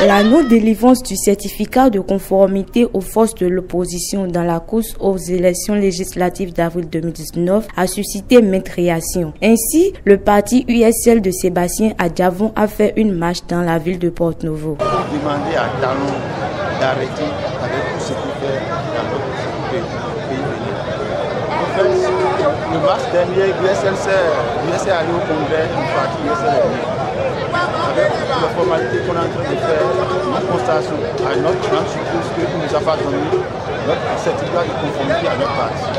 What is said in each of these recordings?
La non-délivrance du certificat de conformité aux forces de l'opposition dans la course aux élections législatives d'avril 2019 a suscité maintes réactions. Ainsi, le parti USL de Sébastien Adjavon a fait une marche dans la ville de Porto-Novo. Demander à Talon d'arrêter avec tout ce qu'il fait dans notre pays. En fait, le mars dernier, USL est allé au congrès du parti USL. Avec la formalité qu'on est en train de faire, nous constatons à notre grande surprise qu'il nous a pas donné notre certificat de conformité à notre parti.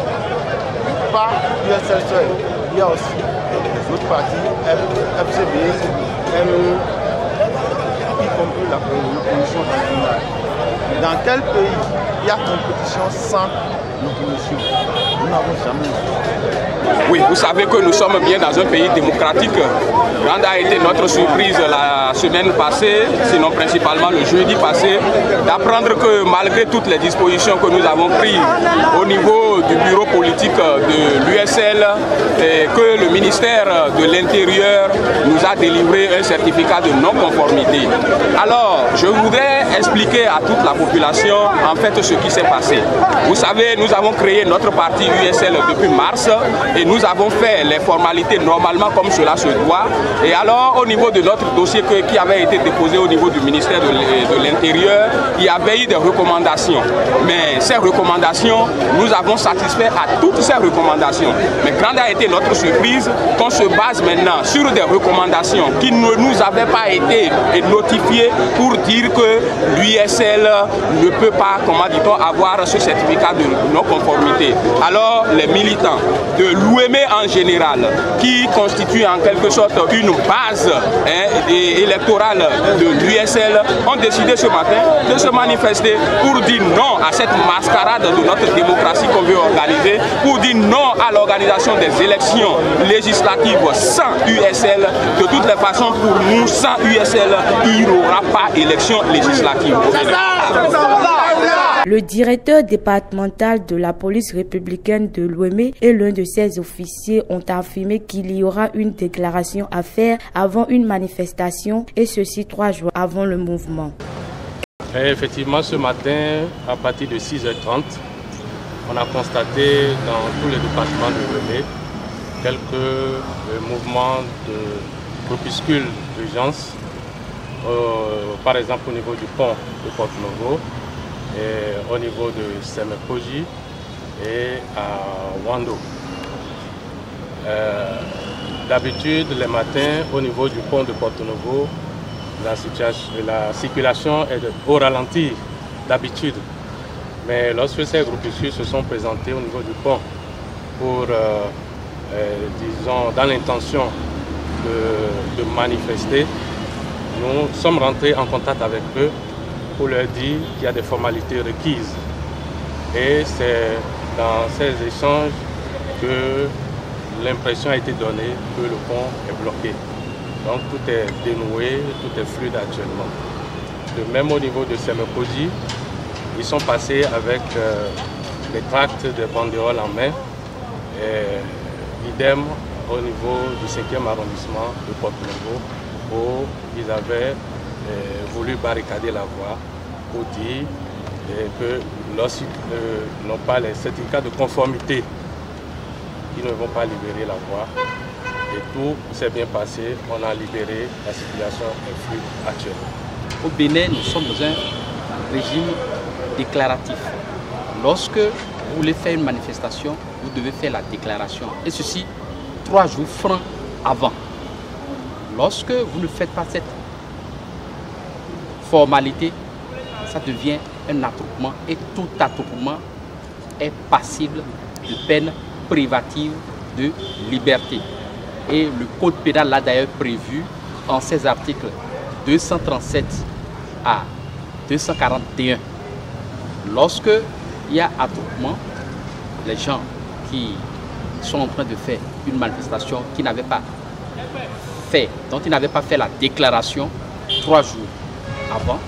Pas USL seul, il y a aussi les autres partis, FCB, ME, y compris l'opposition nationale. Dans quel pays il y a compétition sans l'opposition? Nous n'avons jamais vu. Oui, vous savez que nous sommes bien dans un pays démocratique. Grande a été notre surprise la semaine passée, sinon principalement le jeudi passé, d'apprendre que malgré toutes les dispositions que nous avons prises au niveau du bureau politique de l'USL, que le ministère de l'Intérieur nous a délivré un certificat de non-conformité. Alors, je voudrais expliquer à toute la population en fait ce qui s'est passé. Vous savez, nous avons créé notre parti USL depuis mars et nous avons fait les formalités normalement comme cela se doit. Et alors, au niveau de notre dossier qui avait été déposé au niveau du ministère de l'Intérieur, il y avait eu des recommandations. Mais ces recommandations, nous avons satisfait à toutes ces recommandations. Mais grande a été notre surprise qu'on se base maintenant sur des recommandations qui ne nous avaient pas été notifiées pour dire que l'USL ne peut pas, comment dit-on, avoir ce certificat de non-conformité. Alors, les militants de l'UEME en général, qui constituent en quelque sorte une base électorale de l'USL, ont décidé ce matin de se manifester pour dire non à cette mascarade de notre démocratie qu'on veut organiser, pour dire non à l'organisation des élections législatives sans USL. De toutes les façons, pour nous, sans USL, il n'y aura pas d'élection législative. Le directeur départemental de la police républicaine de l'UEME et l'un de ses officiers ont affirmé qu'il y aura une déclaration à faire avant une manifestation, et ceci 3 jours avant le mouvement. Et effectivement, ce matin, à partir de 6h30, on a constaté dans tous les départements de l'UEME quelques mouvements de groupuscules d'urgence, par exemple au niveau du pont de Porto-Novo, et au niveau de Semekoji et à Wando. D'habitude, les matins, au niveau du pont de Porto-Novo, la circulation est au ralenti d'habitude. Mais lorsque ces groupuscules se sont présentés au niveau du pont pour, disons, dans l'intention de manifester, nous sommes rentrés en contact avec eux pour leur dire qu'il y a des formalités requises. Et c'est dans ces échanges que l'impression a été donnée que le pont est bloqué. Donc tout est dénoué, tout est fluide actuellement. De même au niveau de Semekoji, ils sont passés avec les tracts de banderoles en main. Et idem au niveau du 5e arrondissement de Porto-Novo, où ils avaient voulu barricader la voie pour dire que lorsqu'ils n'ont pas les certificats de conformité, ils ne vont pas libérer la voie. Et tout s'est bien passé, on a libéré, la circulation est fluide actuellement. Au Bénin, nous sommes dans un régime déclaratif. Lorsque vous voulez faire une manifestation, vous devez faire la déclaration. Et ceci 3 jours francs avant. Lorsque vous ne faites pas cette formalité, ça devient un attroupement et tout attroupement est passible de peine privative de liberté. Et le code pénal l'a d'ailleurs prévu en ses articles 237 à 241. Lorsque il y a attroupement, les gens qui sont en train de faire une manifestation qui n'avaient pas fait, dont ils n'avaient pas fait la déclaration 3 jours avant,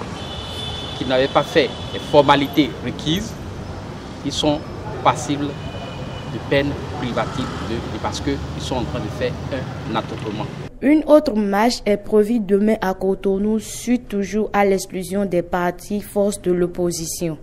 qui n'avaient pas fait les formalités requises, ils sont passibles de peine privative parce qu'ils sont en train de faire un attroupement. Une autre marche est prévue demain à Cotonou, suite toujours à l'exclusion des partis forces de l'opposition.